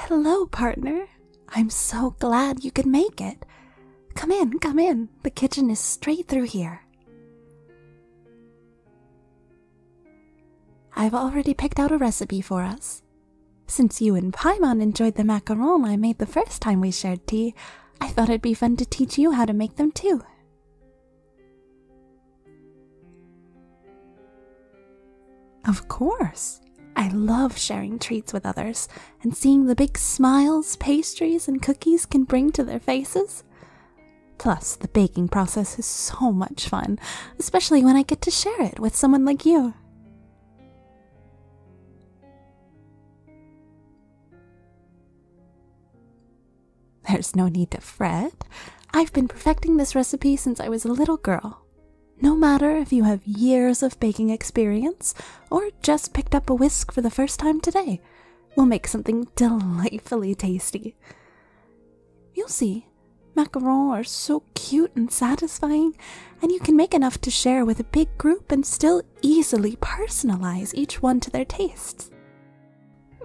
Hello, partner. I'm so glad you could make it. Come in, come in. The kitchen is straight through here. I've already picked out a recipe for us. Since you and Paimon enjoyed the macaron I made the first time we shared tea, I thought it'd be fun to teach you how to make them too. Of course. I love sharing treats with others and seeing the big smiles pastries and cookies can bring to their faces. Plus, the baking process is so much fun, especially when I get to share it with someone like you. There's no need to fret. I've been perfecting this recipe since I was a little girl. No matter if you have years of baking experience or just picked up a whisk for the first time today, we'll make something delightfully tasty. You'll see, macarons are so cute and satisfying, and you can make enough to share with a big group and still easily personalize each one to their tastes.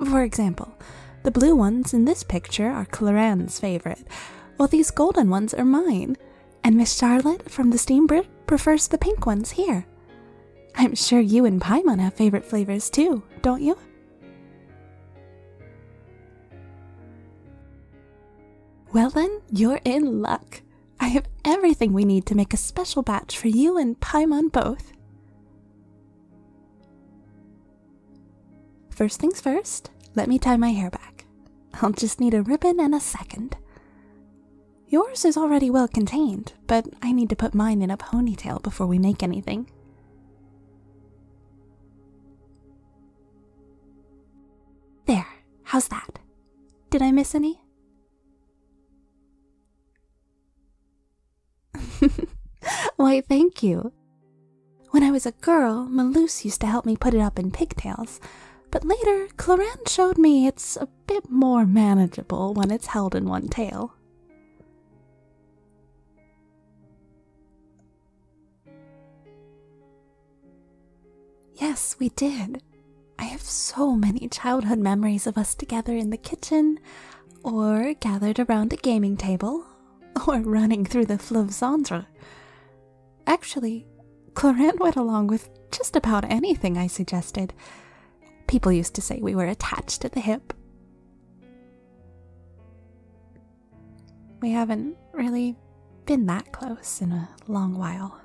For example, the blue ones in this picture are Claren's favorite, while these golden ones are mine, and Miss Charlotte from the Steambridge prefers the pink ones here. I'm sure you and Paimon have favorite flavors too, don't you? Well then, you're in luck. I have everything we need to make a special batch for you and Paimon both. First things first, let me tie my hair back. I'll just need a ribbon and a second. Yours is already well contained, but I need to put mine in a ponytail before we make anything. There, how's that? Did I miss any? Why, thank you. When I was a girl, Malouse used to help me put it up in pigtails, but later, Claren showed me it's a bit more manageable when it's held in one tail. Yes, we did. I have so many childhood memories of us together in the kitchen, or gathered around a gaming table, or running through the Fleuve Cendre. Actually, Claren went along with just about anything I suggested. People used to say we were attached at the hip. We haven't really been that close in a long while.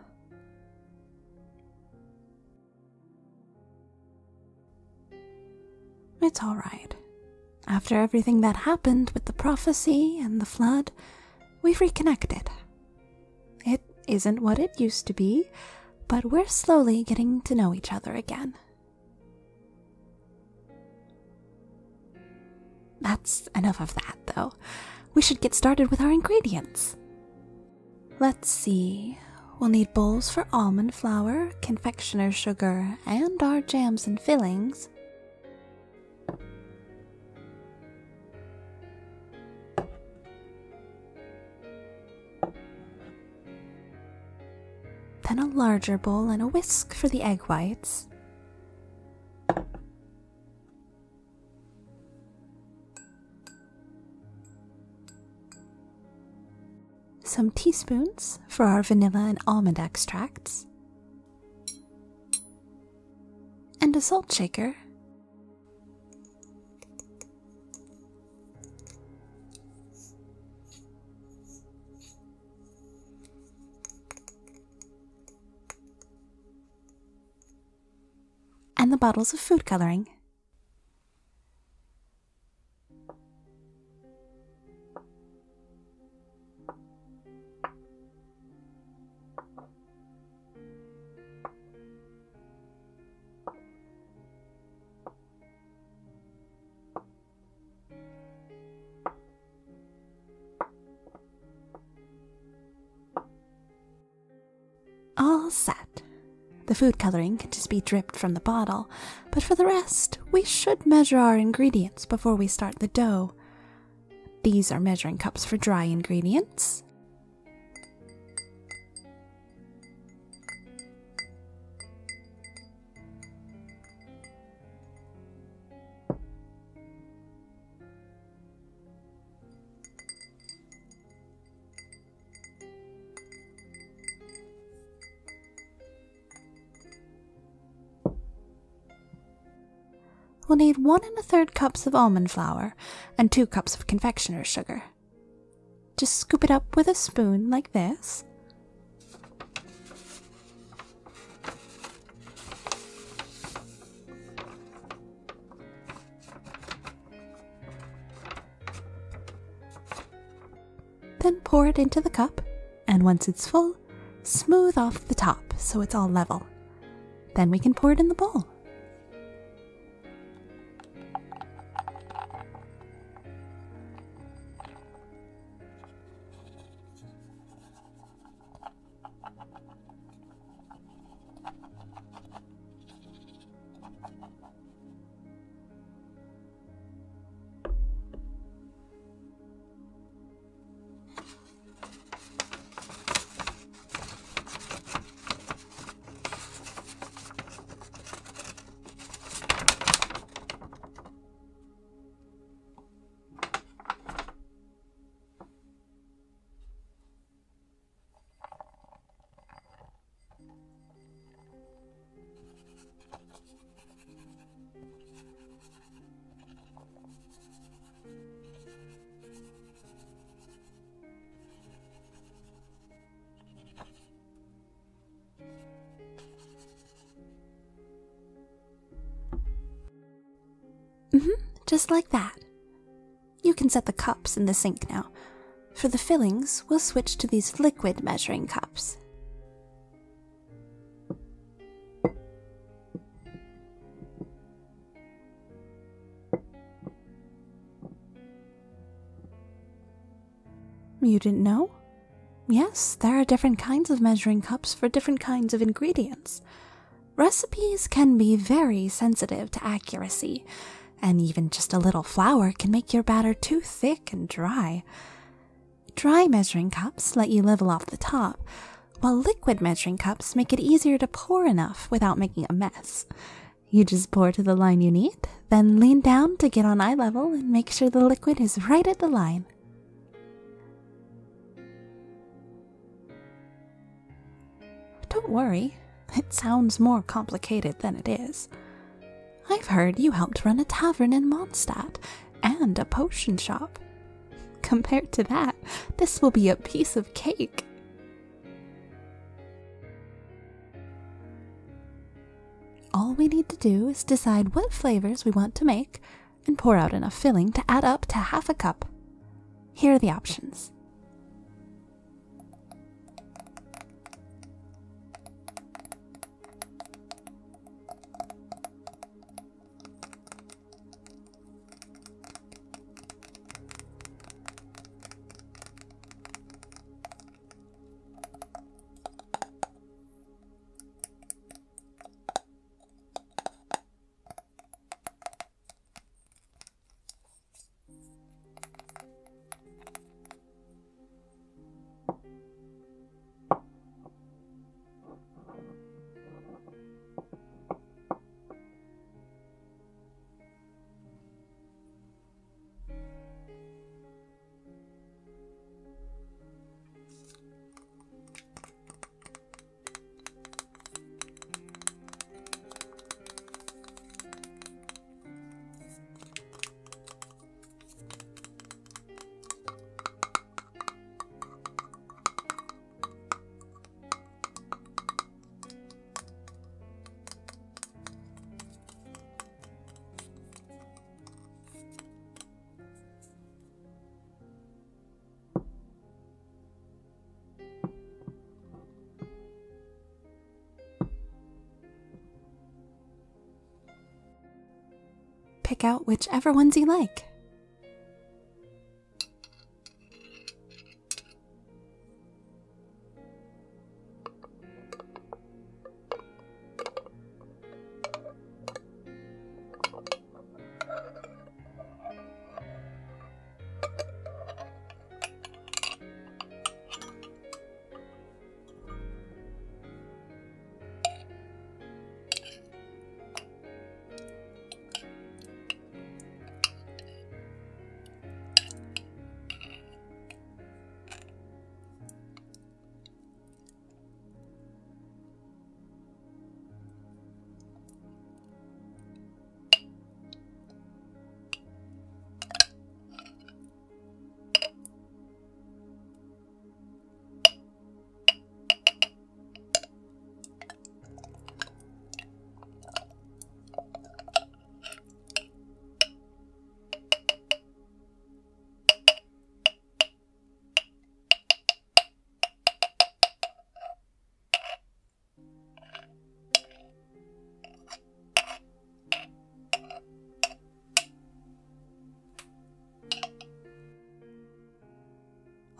It's all right. After everything that happened with the prophecy and the flood, we've reconnected. It isn't what it used to be, but we're slowly getting to know each other again. That's enough of that, though. We should get started with our ingredients. Let's see. We'll need bowls for almond flour, confectioner's sugar, and our jams and fillings. Then a larger bowl and a whisk for the egg whites. Some teaspoons for our vanilla and almond extracts. And a salt shaker. And the bottles of food coloring. All set. The food coloring can just be dripped from the bottle, but for the rest, we should measure our ingredients before we start the dough. These are measuring cups for dry ingredients. we'll need 1 1/3 cups of almond flour and 2 cups of confectioner's sugar. Just scoop it up with a spoon like this. Then pour it into the cup, and once it's full, smooth off the top so it's all level. Then we can pour it in the bowl. Just like that. You can set the cups in the sink now. For the fillings, we'll switch to these liquid measuring cups. You didn't know? Yes, there are different kinds of measuring cups for different kinds of ingredients. Recipes can be very sensitive to accuracy, and even just a little flour can make your batter too thick and dry. Dry measuring cups let you level off the top, while liquid measuring cups make it easier to pour enough without making a mess. You just pour to the line you need, then lean down to get on eye level and make sure the liquid is right at the line. Don't worry, it sounds more complicated than it is. I've heard you helped run a tavern in Mondstadt and a potion shop. Compared to that, this will be a piece of cake. All we need to do is decide what flavors we want to make and pour out enough filling to add up to half a cup. Here are the options. Pick out whichever ones you like.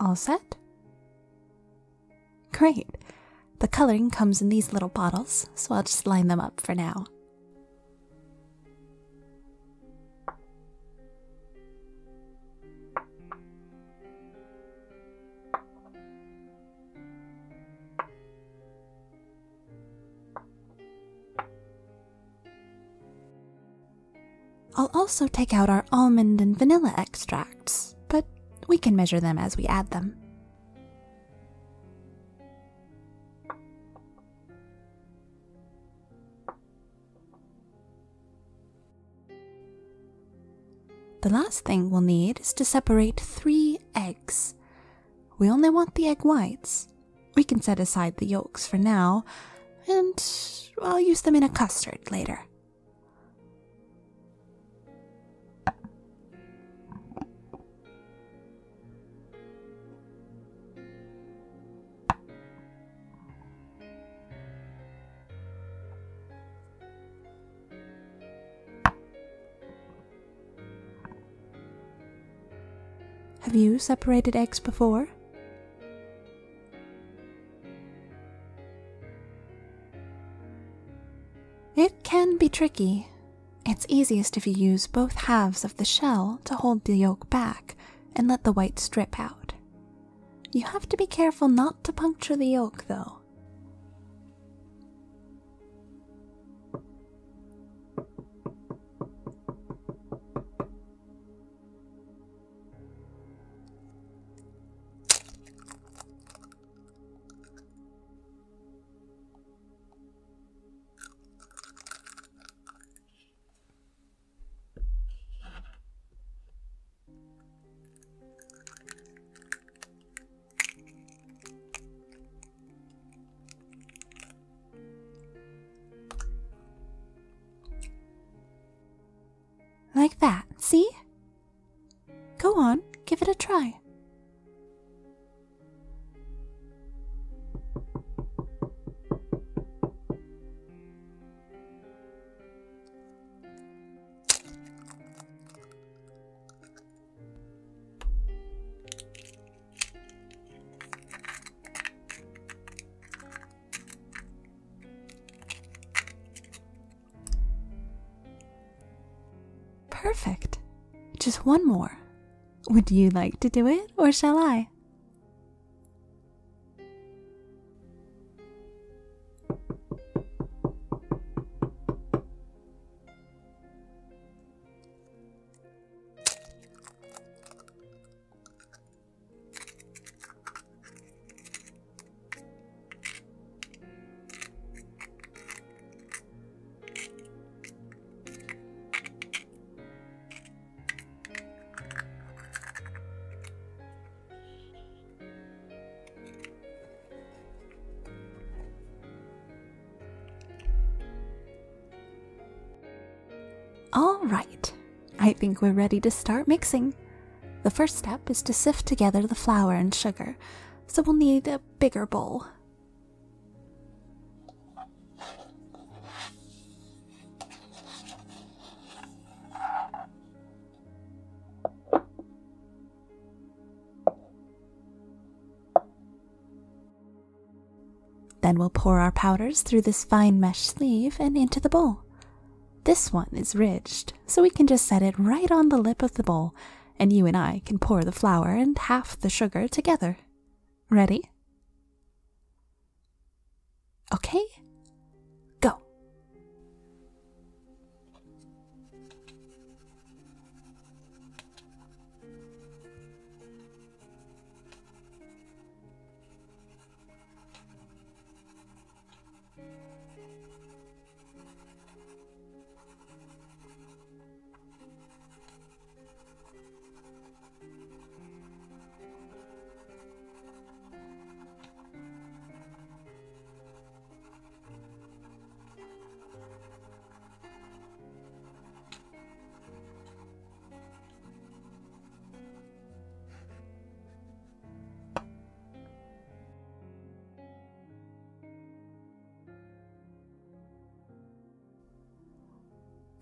All set? Great. The coloring comes in these little bottles, so I'll just line them up for now. I'll also take out our almond and vanilla extracts, but we can measure them as we add them. The last thing we'll need is to separate 3 eggs. We only want the egg whites. We can set aside the yolks for now, and I'll use them in a custard later. Have you separated eggs before? It can be tricky. It's easiest if you use both halves of the shell to hold the yolk back and let the white strip out. You have to be careful not to puncture the yolk, though. Like that, see? Go on, give it a try. Perfect. Just one more. Would you like to do it, or shall I? All right, I think we're ready to start mixing. The first step is to sift together the flour and sugar, so we'll need a bigger bowl. Then we'll pour our powders through this fine mesh sleeve and into the bowl. This one is ridged, so we can just set it right on the lip of the bowl, and you and I can pour the flour and half the sugar together. Ready? Okay, go.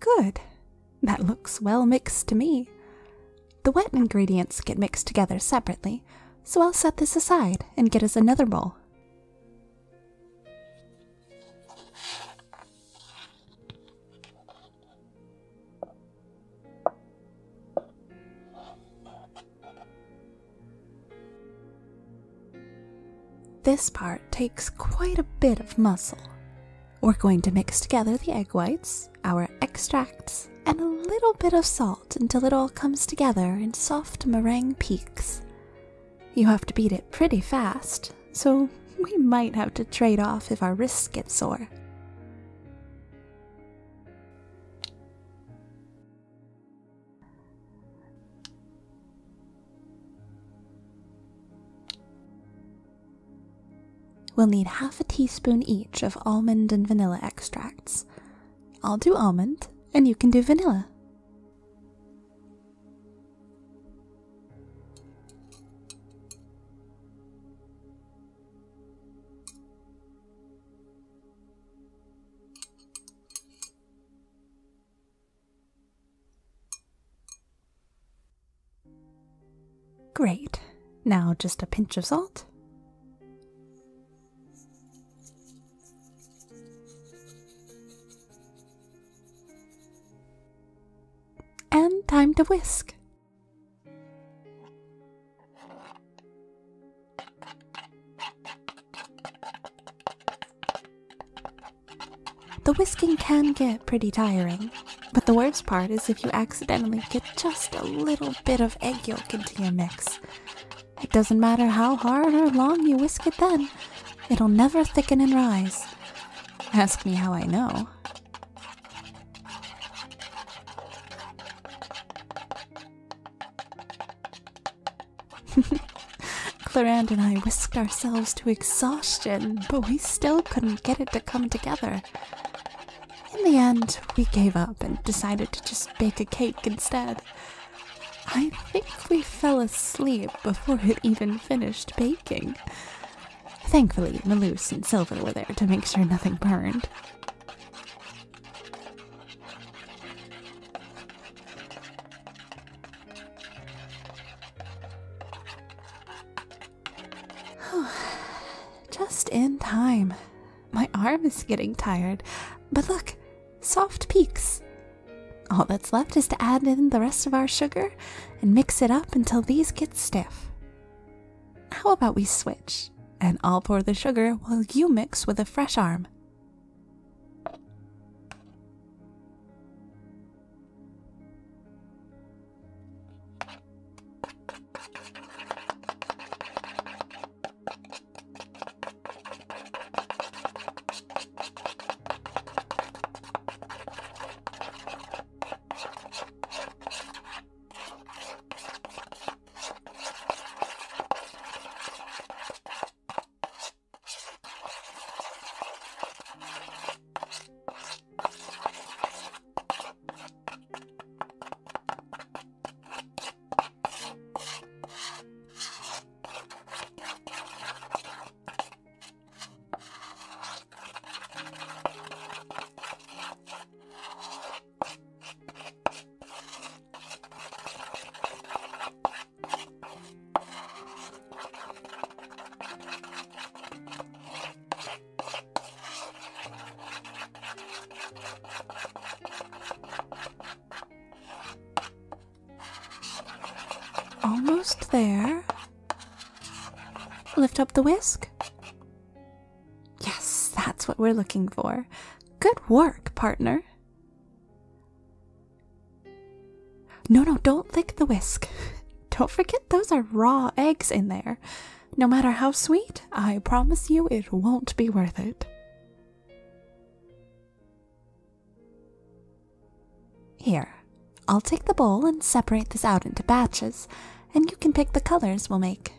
Good. That looks well mixed to me. The wet ingredients get mixed together separately, so I'll set this aside and get us another bowl. This part takes quite a bit of muscle. We're going to mix together the egg whites, our extracts, and a little bit of salt until it all comes together in soft meringue peaks. You have to beat it pretty fast, so we might have to trade off if our wrists get sore. We'll need half a teaspoon each of almond and vanilla extracts. I'll do almond, and you can do vanilla. Great. Now just a pinch of salt. And time to whisk. The whisking can get pretty tiring, but the worst part is if you accidentally get just a little bit of egg yolk into your mix. It doesn't matter how hard or long you whisk it then, it'll never thicken and rise. Ask me how I know. Clarand and I whisked ourselves to exhaustion, but we still couldn't get it to come together. In the end, we gave up and decided to just bake a cake instead. I think we fell asleep before it even finished baking. Thankfully, Maloose and Silver were there to make sure nothing burned. Just in time. My arm is getting tired, but look, soft peaks. All that's left is to add in the rest of our sugar and mix it up until these get stiff. How about we switch, and I'll pour the sugar while you mix with a fresh arm. Almost there. Lift up the whisk. Yes, that's what we're looking for. Good work, partner. No, don't lick the whisk. Don't forget those are raw eggs in there. No matter how sweet, I promise you it won't be worth it. Here, I'll take the bowl and separate this out into batches, and you can pick the colors we'll make.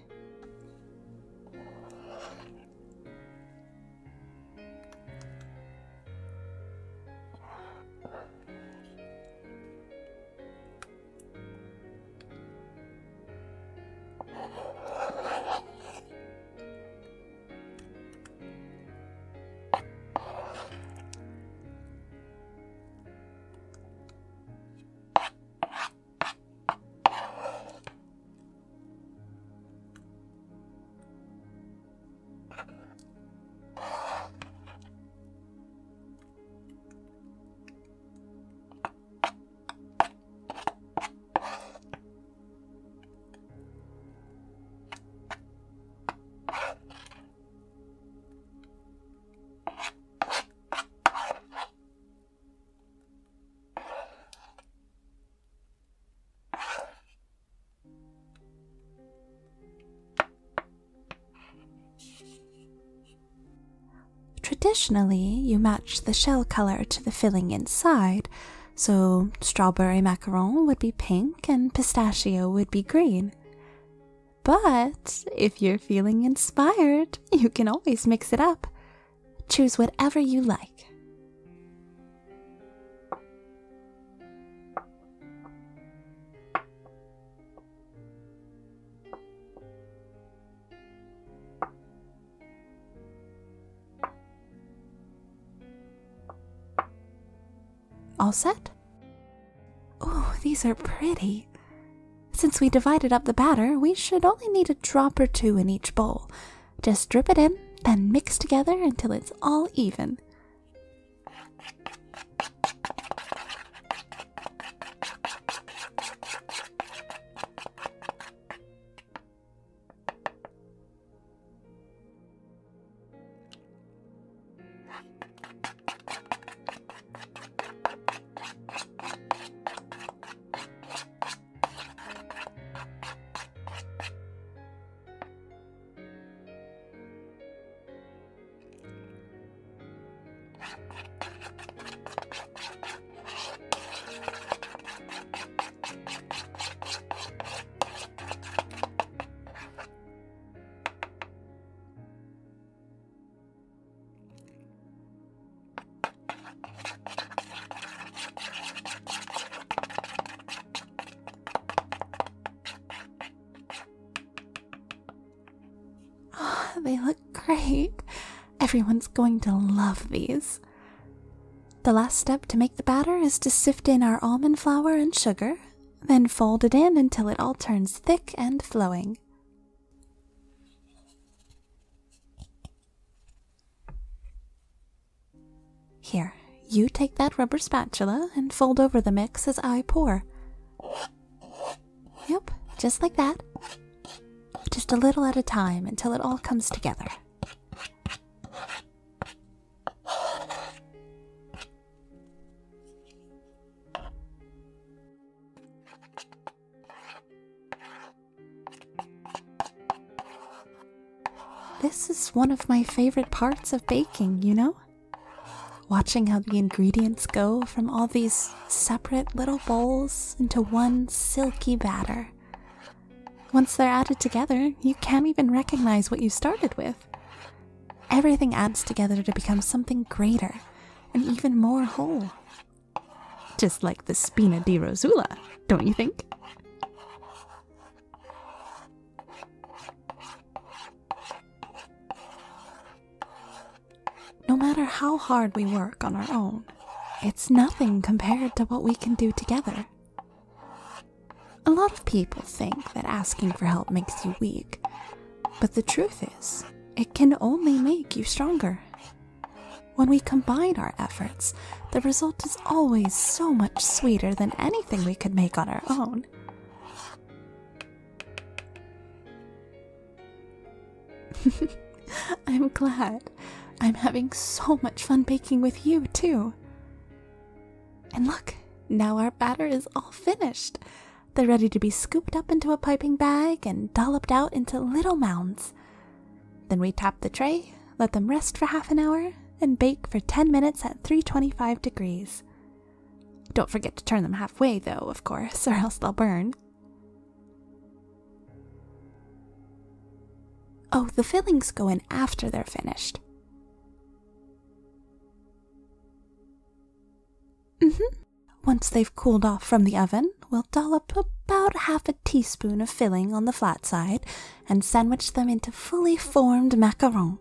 Traditionally, you match the shell color to the filling inside, so strawberry macaron would be pink and pistachio would be green. But if you're feeling inspired, you can always mix it up. Choose whatever you like. All set? Oh, these are pretty. Since we divided up the batter, we should only need a drop or two in each bowl. Just drip it in, then mix together until it's all even. They look great. Everyone's going to love these. The last step to make the batter is to sift in our almond flour and sugar, then fold it in until it all turns thick and flowing. Here, you take that rubber spatula and fold over the mix as I pour. Yep, just like that. Just a little at a time until it all comes together. This is one of my favorite parts of baking, you know? Watching how the ingredients go from all these separate little bowls into one silky batter. Once they're added together, you can't even recognize what you started with. Everything adds together to become something greater and even more whole. Just like the spina di rosula, don't you think? No matter how hard we work on our own, it's nothing compared to what we can do together. A lot of people think that asking for help makes you weak, but the truth is, it can only make you stronger. When we combine our efforts, the result is always so much sweeter than anything we could make on our own. I'm glad. I'm having so much fun baking with you, too. And look, now our batter is all finished. They're ready to be scooped up into a piping bag and dolloped out into little mounds. Then we tap the tray, let them rest for half an hour, and bake for 10 minutes at 325 degrees. Don't forget to turn them halfway, though, of course, or else they'll burn. Oh, the fillings go in after they're finished. Once they've cooled off from the oven, we'll dollop about half a teaspoon of filling on the flat side and sandwich them into fully formed macarons.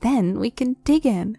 Then we can dig in.